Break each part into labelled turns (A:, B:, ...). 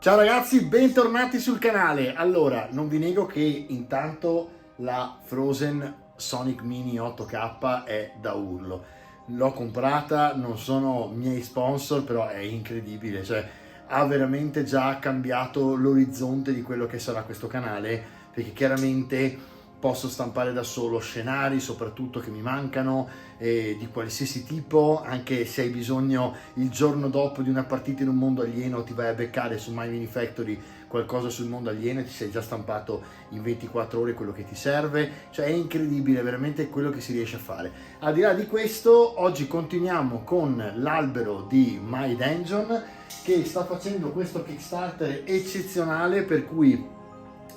A: Ciao ragazzi, bentornati sul canale. Allora, non vi nego che intanto la Frozen Sonic Mini 8K è da urlo. L'ho comprata, non sono miei sponsor, però è incredibile, cioè ha veramente già cambiato l'orizzonte di quello che sarà questo canale, perché chiaramente posso stampare da solo scenari, soprattutto che mi mancano, di qualsiasi tipo, anche se hai bisogno il giorno dopo di una partita in un mondo alieno, ti vai a beccare su My Mini Factory qualcosa sul mondo alieno e ti sei già stampato in 24 ore quello che ti serve, cioè è incredibile veramente quello che si riesce a fare. Al di là di questo, oggi continuiamo con l'albero di My Dungeon, che sta facendo questo Kickstarter eccezionale, per cui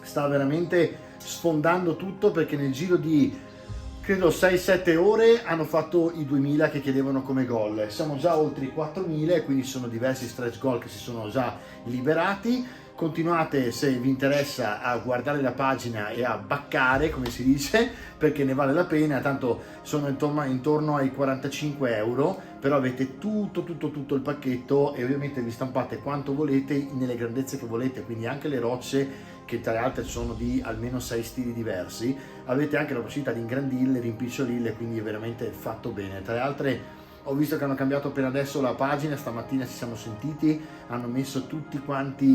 A: sta veramente sfondando tutto, perché nel giro di credo 6-7 ore hanno fatto i 2000 che chiedevano come goal. Siamo già oltre i 4000 e quindi sono diversi stretch goal che si sono già liberati. Continuate, se vi interessa, a guardare la pagina e a baccare, come si dice, perché ne vale la pena. Tanto sono intorno ai 45 euro, però avete tutto il pacchetto e ovviamente vi stampate quanto volete nelle grandezze che volete, quindi anche le rocce, che tra le altre sono di almeno 6 stili diversi, avete anche la possibilità di ingrandirle, rimpicciolirle, quindi è veramente fatto bene. Tra le altre ho visto che hanno cambiato appena adesso la pagina, stamattina ci siamo sentiti, hanno messo tutti quanti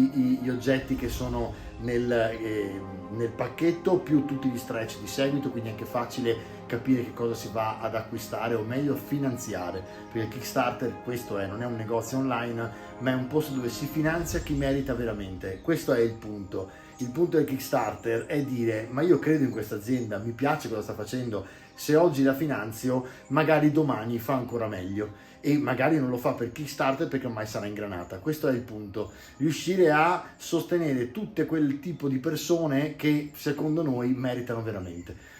A: gli oggetti che sono nel pacchetto, più tutti gli stretch di seguito, quindi è anche facile capire che cosa si va ad acquistare, o meglio finanziare, perché il Kickstarter questo è, non è un negozio online, ma è un posto dove si finanzia chi merita veramente. Questo è il punto. Il punto del Kickstarter è dire: ma io credo in questa azienda, mi piace cosa sta facendo, se oggi la finanzio magari domani fa ancora meglio, e magari non lo fa per Kickstarter perché ormai sarà ingranata. Questo è il punto, riuscire a sostenere tutte quel tipo di persone che secondo noi meritano veramente.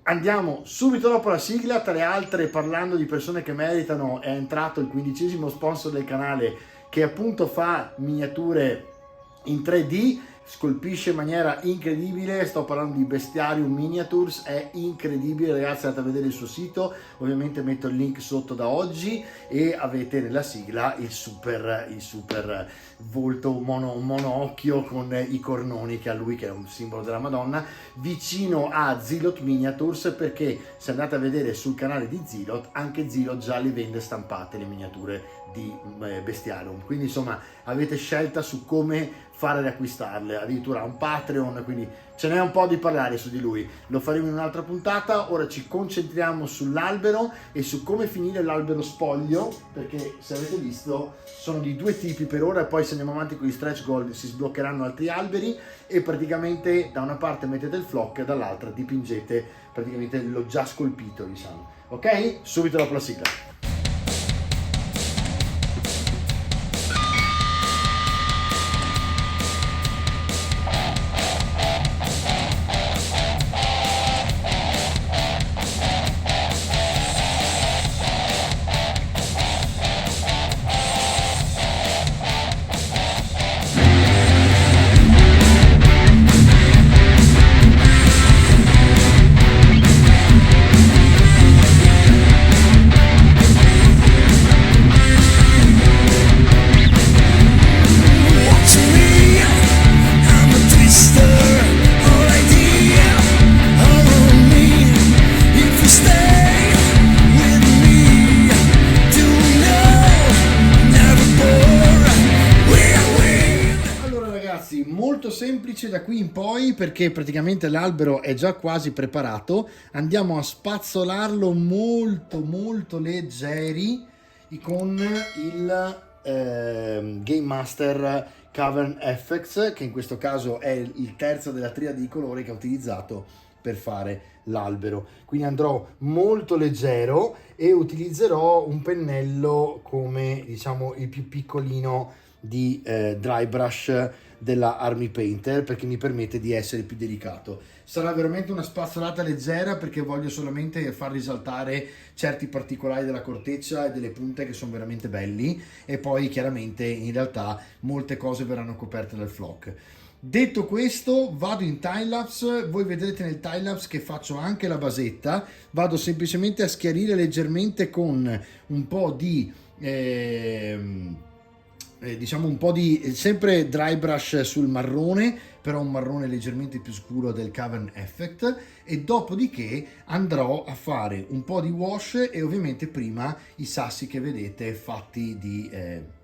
A: Andiamo subito dopo la sigla. Tra le altre, parlando di persone che meritano, è entrato il 15° sponsor del canale, che appunto fa miniature in 3D, scolpisce in maniera incredibile. Sto parlando di Bestiarium Miniatures, è incredibile ragazzi, andate a vedere il suo sito, ovviamente metto il link sotto da oggi, e avete nella sigla il super volto monoocchio con i cornoni che ha lui, che è un simbolo della Madonna, vicino a Zilot Miniatures, perché se andate a vedere sul canale di Zilot, anche Zilot già le vende stampate le miniature di Bestiarium, quindi insomma avete scelta su come fare ad acquistarle, addirittura un Patreon, quindi ce n'è un po' di parlare su di lui, lo faremo in un'altra puntata. Ora ci concentriamo sull'albero e su come finire l'albero spoglio, perché se avete visto sono di due tipi per ora, e poi se andiamo avanti con gli stretch goal si sbloccheranno altri alberi, e praticamente da una parte mettete il flock e dall'altra dipingete praticamente l'ho già scolpito, diciamo. Ok? Subito dopo la sigla. Molto semplice da qui in poi, perché praticamente l'albero è già quasi preparato. Andiamo a spazzolarlo molto leggeri con il Game Master Cavern FX, che in questo caso è il terzo della triade di colori che ho utilizzato per fare l'albero. Quindi andrò molto leggero e utilizzerò un pennello come, diciamo, il più piccolino di dry brush della Army Painter, perché mi permette di essere più delicato. Sarà veramente una spazzolata leggera, perché voglio solamente far risaltare certi particolari della corteccia e delle punte che sono veramente belli, e poi chiaramente in realtà molte cose verranno coperte dal flock. Detto questo, vado in timelapse. Voi vedrete nel timelapse che faccio anche la basetta, vado semplicemente a schiarire leggermente con un po' di diciamo un po' di sempre dry brush sul marrone, però un marrone leggermente più scuro del Cavern Effect, e dopodiché andrò a fare un po' di wash e ovviamente prima i sassi che vedete fatti di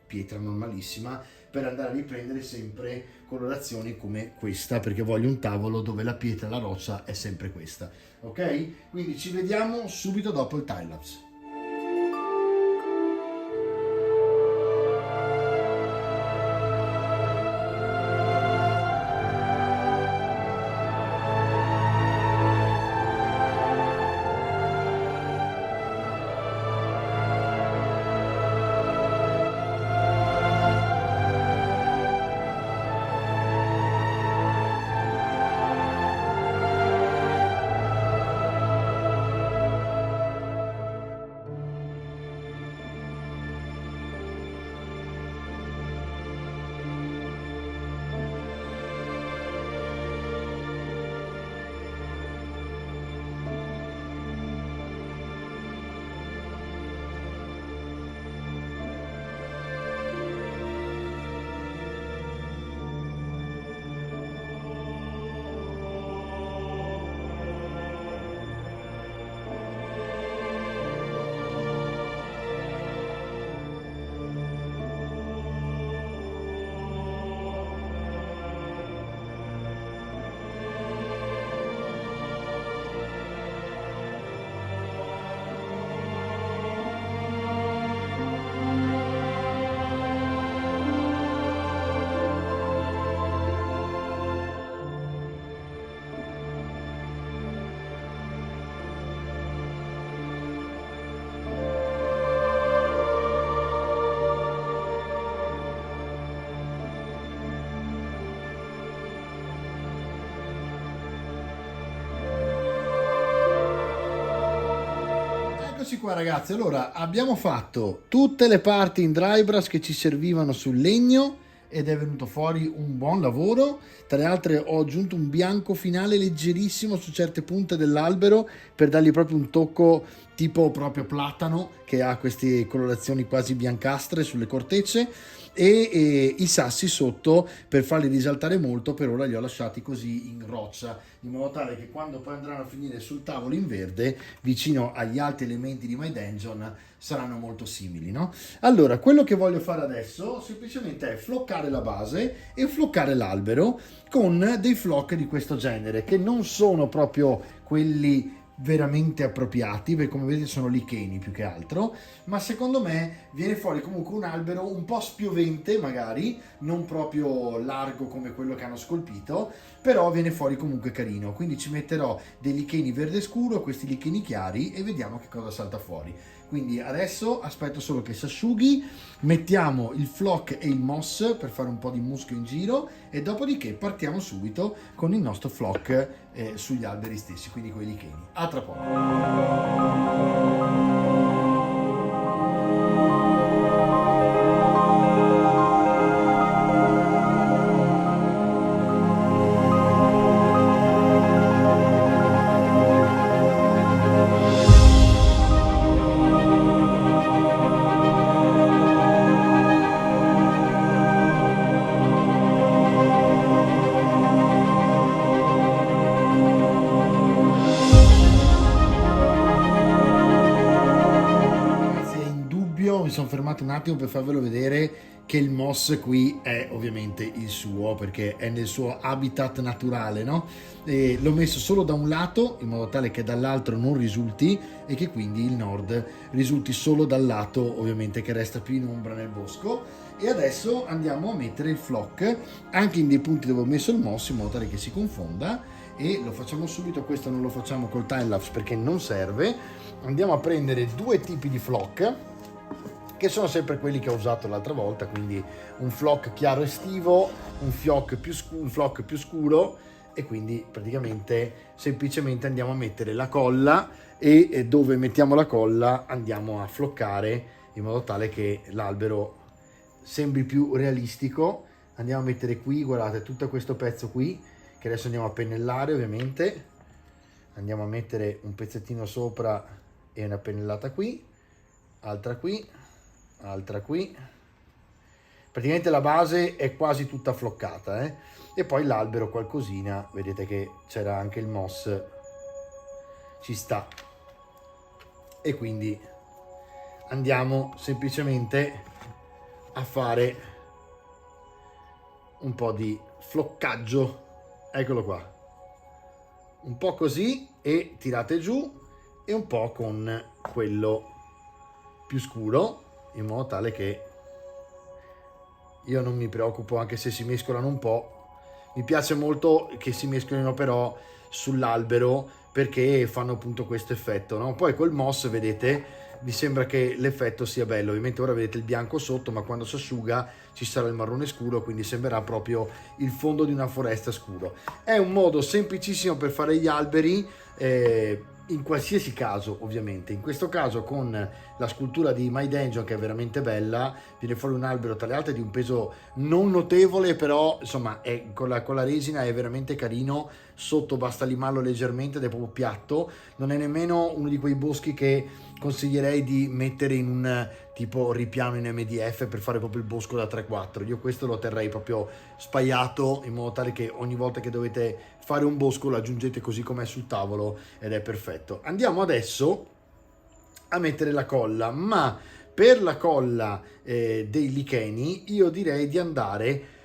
A: pietra normalissima, per andare a riprendere sempre colorazioni come questa, perché voglio un tavolo dove la pietra e la roccia è sempre questa. Ok? Quindi ci vediamo subito dopo il time lapse. Eccoci qua ragazzi, allora abbiamo fatto tutte le parti in dry brush che ci servivano sul legno ed è venuto fuori un buon lavoro. Tra le altre ho aggiunto un bianco finale leggerissimo su certe punte dell'albero per dargli proprio un tocco tipo proprio platano, che ha queste colorazioni quasi biancastre sulle cortecce, e i sassi sotto per farli risaltare molto. Per ora li ho lasciati così in roccia, in modo tale che quando poi andranno a finire sul tavolo in verde vicino agli altri elementi di My Dungeon saranno molto simili, no? Allora, quello che voglio fare adesso semplicemente è floccare la base e floccare l'albero con dei flock di questo genere, che non sono proprio quelli veramente appropriati, perché come vedete sono licheni più che altro, ma secondo me viene fuori comunque un albero un po' spiovente, magari non proprio largo come quello che hanno scolpito, però viene fuori comunque carino. Quindi ci metterò dei licheni verde scuro, questi licheni chiari, e vediamo che cosa salta fuori. Quindi adesso aspetto solo che si asciughi, mettiamo il flock e il moss per fare un po' di muschio in giro, e dopodiché partiamo subito con il nostro flock sugli alberi stessi, quindi con i licheni. A tra poco. Mi sono fermato un attimo per farvelo vedere che il moss qui è ovviamente il suo, perché è nel suo habitat naturale, no? E l'ho messo solo da un lato in modo tale che dall'altro non risulti, e che quindi il nord risulti solo dal lato ovviamente che resta più in ombra nel bosco. E adesso andiamo a mettere il flock anche in dei punti dove ho messo il moss, in modo tale che si confonda, e lo facciamo subito. Questo non lo facciamo col time lapse perché non serve. Andiamo a prendere due tipi di flock, che sono sempre quelli che ho usato l'altra volta, quindi un flock chiaro estivo, un flock più scuro, e quindi praticamente semplicemente andiamo a mettere la colla, e dove mettiamo la colla andiamo a floccare in modo tale che l'albero sembri più realistico. Andiamo a mettere qui, guardate, tutto questo pezzo qui, che adesso andiamo a pennellare ovviamente. Andiamo a mettere un pezzettino sopra e una pennellata qui, altra qui, praticamente la base è quasi tutta floccata, e poi l'albero qualcosina, vedete che c'era anche il moss, ci sta, e quindi andiamo semplicemente a fare un po' di floccaggio, eccolo qua, un po' così, e tirate giù, e un po' con quello più scuro, in modo tale che io non mi preoccupo anche se si mescolano un po'. Mi piace molto che si mescolino però sull'albero, perché fanno appunto questo effetto, no? Poi col moss, vedete, mi sembra che l'effetto sia bello. Ovviamente ora vedete il bianco sotto, ma quando si asciuga ci sarà il marrone scuro, quindi sembrerà proprio il fondo di una foresta scuro. È un modo semplicissimo per fare gli alberi, in qualsiasi caso ovviamente. In questo caso con la scultura di My Dungeon, che è veramente bella, viene fuori un albero tra le altre di un peso non notevole, però insomma è, con la resina è veramente carino. Sotto basta limarlo leggermente ed è proprio piatto. Non è nemmeno uno di quei boschi che consiglierei di mettere in un tipo ripiano in MDF per fare proprio il bosco da 3-4. Io questo lo terrei proprio spaiato, in modo tale che ogni volta che dovete fare un bosco lo aggiungete così com'è sul tavolo ed è perfetto. Andiamo adesso a mettere la colla, ma per la colla dei licheni io direi di andare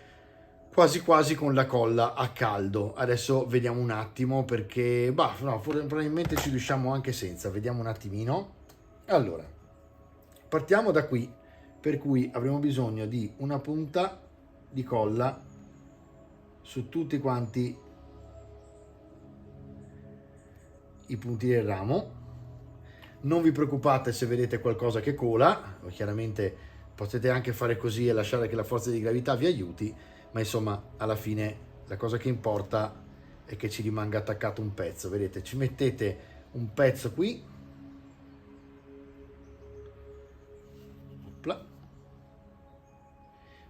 A: quasi quasi con la colla a caldo. Adesso vediamo un attimo, perché no, probabilmente ci riusciamo anche senza. Vediamo un attimino. Allora, partiamo da qui, per cui avremo bisogno di una punta di colla su tutti quanti i punti del ramo. Non vi preoccupate se vedete qualcosa che cola, chiaramente potete anche fare così e lasciare che la forza di gravità vi aiuti, ma insomma alla fine la cosa che importa è che ci rimanga attaccato un pezzo. Vedete, ci mettete un pezzo qui. Opla.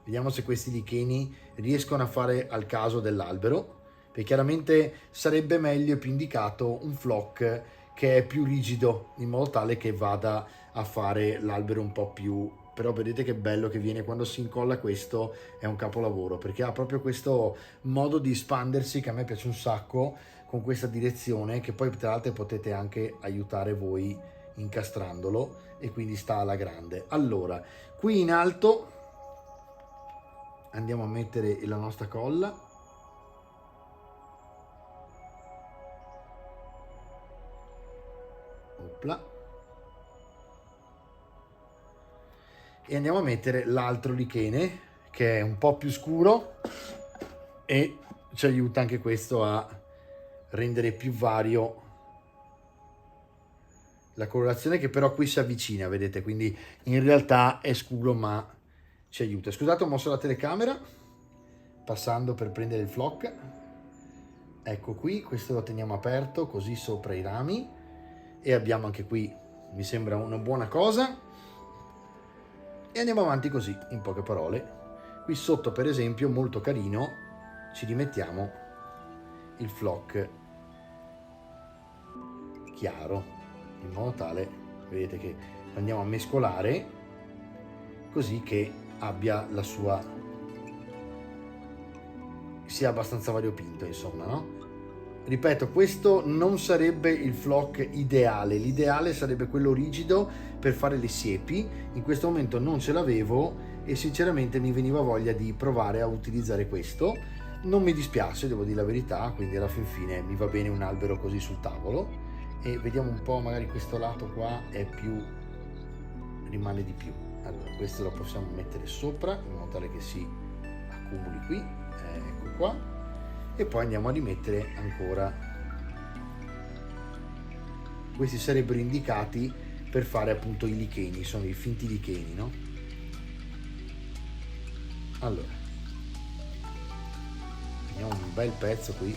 A: Vediamo se questi licheni riescono a fare al caso dell'albero, perché chiaramente sarebbe meglio e più indicato un flock che è più rigido, in modo tale che vada a fare l'albero un po' più. Però vedete che bello che viene quando si incolla. Questo è un capolavoro, perché ha proprio questo modo di espandersi che a me piace un sacco, con questa direzione, che poi tra l'altro potete anche aiutare voi incastrandolo, e quindi sta alla grande. Allora, qui in alto andiamo a mettere la nostra colla. Opla. E andiamo a mettere l'altro lichene, che è un po' più scuro, e ci aiuta anche questo a rendere più vario la colorazione, che però qui si avvicina, vedete, quindi in realtà è scuro ma ci aiuta. Scusate, ho mosso la telecamera passando per prendere il flock. Ecco qui, questo lo teniamo aperto così sopra i rami, e abbiamo anche qui, mi sembra una buona cosa, e andiamo avanti così, in poche parole. Qui sotto, per esempio, molto carino, ci rimettiamo il flock chiaro, in modo tale, vedete, che andiamo a mescolare così che abbia la sua, sia abbastanza variopinto, insomma, no? Ripeto, questo non sarebbe il flock ideale. L'ideale sarebbe quello rigido per fare le siepi. In questo momento non ce l'avevo e sinceramente mi veniva voglia di provare a utilizzare questo. Non mi dispiace, devo dire la verità, quindi alla fin fine mi va bene un albero così sul tavolo. E vediamo un po', magari questo lato qua è più, rimane di più. Allora, questo lo possiamo mettere sopra in modo tale che si accumuli qui. Ecco qua. E poi andiamo a rimettere ancora. Questi sarebbero indicati per fare appunto i licheni, sono i finti licheni, no? Allora, prendiamo un bel pezzo qui.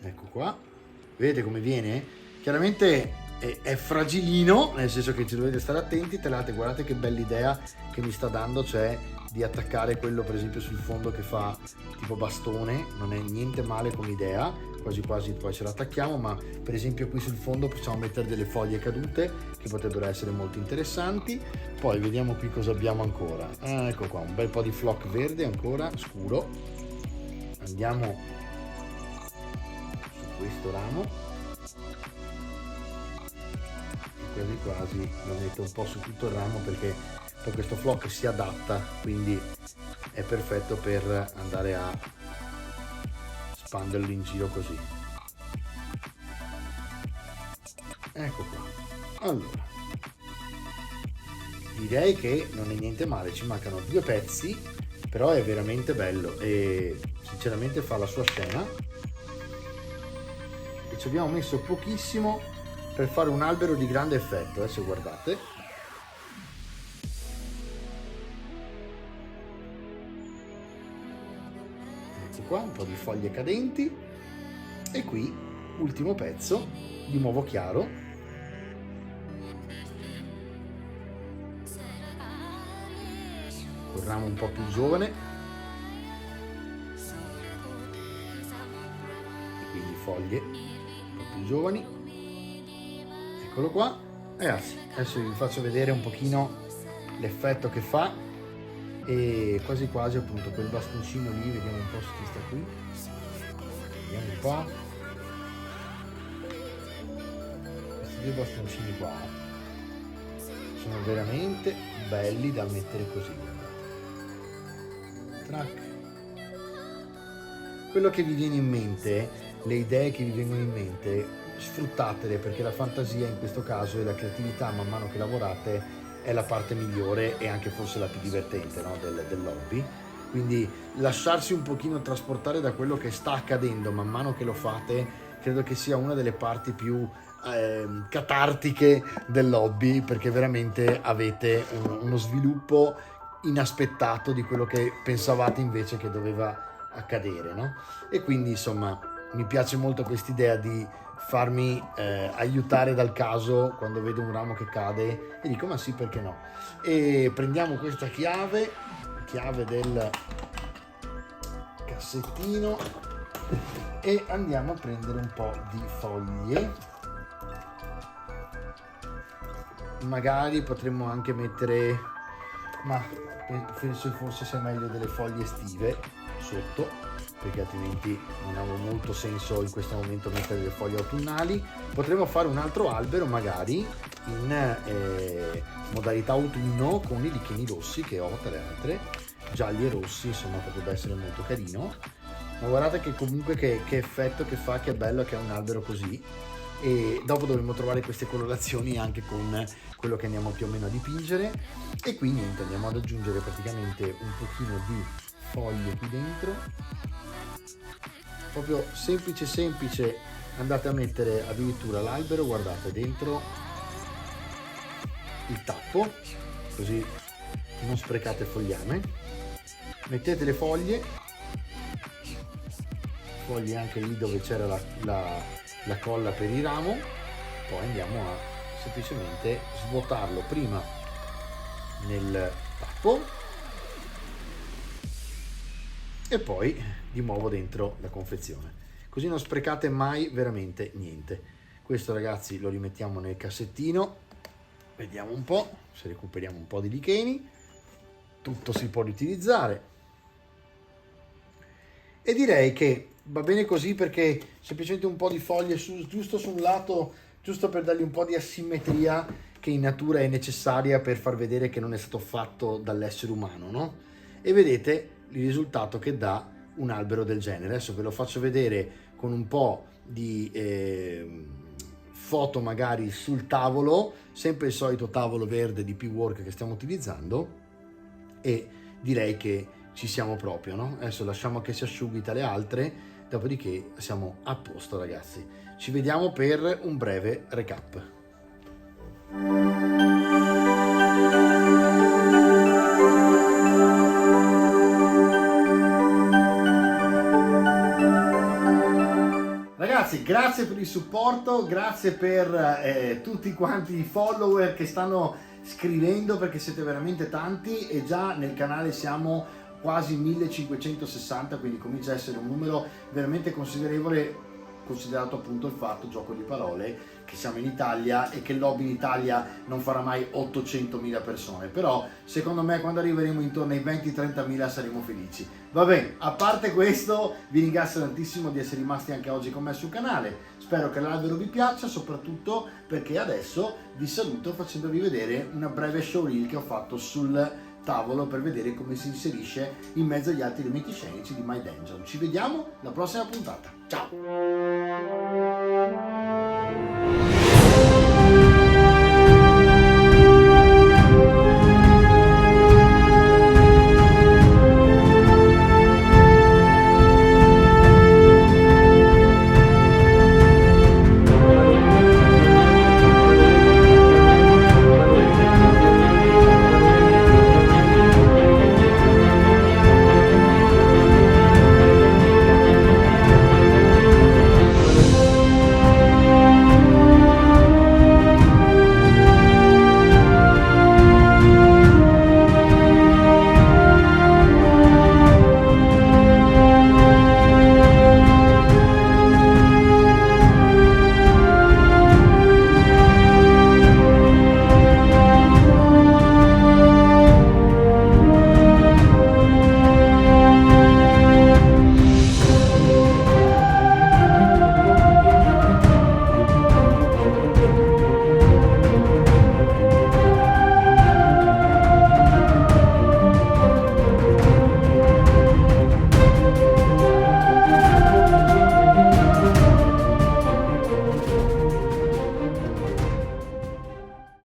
A: Ecco qua, vedete come viene? Chiaramente è fragilino, nel senso che ci dovete stare attenti. Tra l'altro guardate che bella idea che mi sta dando, cioè di attaccare quello per esempio sul fondo che fa tipo bastone, non è niente male come idea, quasi quasi poi ce l'attacchiamo, ma per esempio qui sul fondo possiamo mettere delle foglie cadute che potrebbero essere molto interessanti. Poi vediamo qui cosa abbiamo ancora. Ecco qua, un bel po' di flock verde ancora, scuro. Andiamo su questo ramo, quasi quasi lo metto un po' su tutto il ramo perché poi questo flock si adatta, quindi è perfetto per andare a spanderlo in giro così. Ecco qua. Allora, direi che non è niente male, ci mancano 2 pezzi, però è veramente bello e sinceramente fa la sua scena. E ci abbiamo messo pochissimo per fare un albero di grande effetto, adesso guardate. Ecco qua, un po' di foglie cadenti e qui ultimo pezzo di nuovo chiaro. Un ramo un po' più giovane e quindi foglie un po' più giovani. Eccolo qua, ragazzi, adesso vi faccio vedere un pochino l'effetto che fa e quasi quasi appunto quel bastoncino lì, vediamo un po' se ci sta qui, vediamo un po', questi 2 bastoncini qua sono veramente belli da mettere così, track. Quello che vi viene in mente, le idee che vi vengono in mente, sfruttatele, perché la fantasia in questo caso e la creatività man mano che lavorate è la parte migliore e anche forse la più divertente, no? dell'hobby. Quindi lasciarsi un pochino trasportare da quello che sta accadendo man mano che lo fate, credo che sia una delle parti più catartiche dell'hobby, perché veramente avete uno sviluppo inaspettato di quello che pensavate invece che doveva accadere, no? E quindi insomma mi piace molto quest'idea di farmi aiutare dal caso quando vedo un ramo che cade e dico ma sì, perché no. E prendiamo questa chiave del cassettino e andiamo a prendere un po' di foglie. Magari potremmo anche mettere, ma penso forse sia meglio delle foglie estive sotto, perché altrimenti non ha molto senso in questo momento mettere delle foglie autunnali. Potremmo fare un altro albero magari in modalità autunno con i licheni rossi che ho, tra le altre, gialli e rossi, insomma potrebbe essere molto carino. Ma guardate che comunque che effetto che fa, che bello che è un albero così. E dopo dovremo trovare queste colorazioni anche con quello che andiamo più o meno a dipingere, e qui niente, andiamo ad aggiungere praticamente un pochino di foglie qui dentro, proprio semplice semplice. Andate a mettere addirittura l'albero, guardate, dentro il tappo, così non sprecate fogliame. Mettete le foglie anche lì dove c'era la colla per il ramo, poi andiamo a semplicemente svuotarlo prima nel tappo e poi di nuovo dentro la confezione, così non sprecate mai veramente niente. Questo, ragazzi, lo rimettiamo nel cassettino, vediamo un po' se recuperiamo un po' di licheni. Tutto si può riutilizzare e direi che va bene così, perché semplicemente un po' di foglie giusto su un lato, giusto per dargli un po' di asimmetria che in natura è necessaria per far vedere che non è stato fatto dall'essere umano, no? E vedete il risultato che dà un albero del genere. Adesso ve lo faccio vedere con un po' di foto magari sul tavolo, sempre il solito tavolo verde di P-Work che stiamo utilizzando, e direi che ci siamo proprio, no? Adesso lasciamo che si asciughi tra le altre, dopodiché siamo a posto, ragazzi. Ci vediamo per un breve recap. Ragazzi, grazie grazie per il supporto, grazie per tutti quanti i follower che stanno scrivendo, perché siete veramente tanti e già nel canale siamo quasi 1560, quindi comincia a essere un numero veramente considerevole, considerato appunto il fatto, gioco di parole, che siamo in Italia e che il lobby in Italia non farà mai 800.000 persone, però secondo me quando arriveremo intorno ai 20-30.000 saremo felici. Va bene, a parte questo vi ringrazio tantissimo di essere rimasti anche oggi con me sul canale, spero che l'albero vi piaccia, soprattutto perché adesso vi saluto facendovi vedere una breve showreel che ho fatto sul tavolo per vedere come si inserisce in mezzo agli altri elementi scenici di My Dungeon. Ci vediamo alla prossima puntata, ciao!